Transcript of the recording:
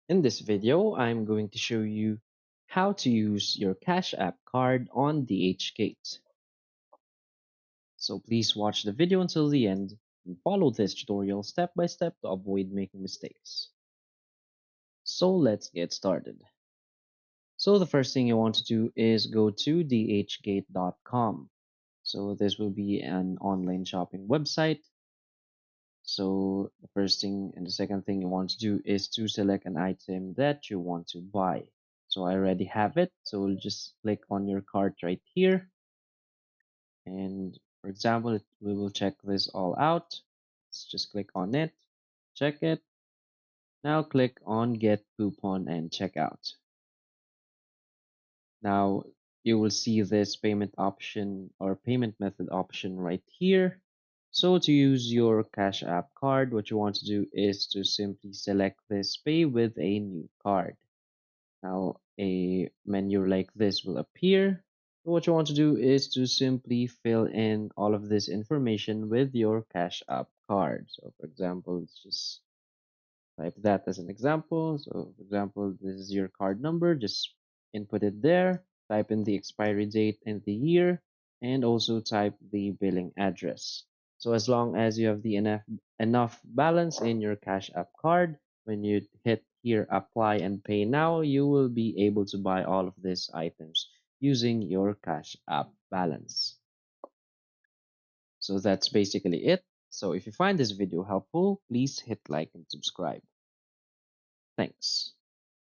In this video, I'm going to show you how to use your Cash App card on Dhgate. So please watch the video until the end and follow this tutorial step by step to avoid making mistakes. So let's get started. So the first thing you want to do is go to dhgate.com. So this will be an online shopping website. So the first thing and the second thing you want to do is to select an item that you want to buy. So I already have it. So we'll just click on your cart right here. And for example, we will check this all out. Let's just click on it, check it. Now click on get coupon and check out. Now you will see this payment option or payment method option right here. So to use your Cash App card, what you want to do is to simply select this pay with a new card. Now a menu like this will appear. So what you want to do is to simply fill in all of this information with your Cash App card. So for example, let's just type that as an example. So for example, this is your card number, just input it there, type in the expiry date and the year, and also type the billing address. So as long as you have the enough balance in your Cash App card, when you hit here apply and pay now, you will be able to buy all of these items using your Cash App balance. So that's basically it. So if you find this video helpful, please hit like and subscribe. Thanks.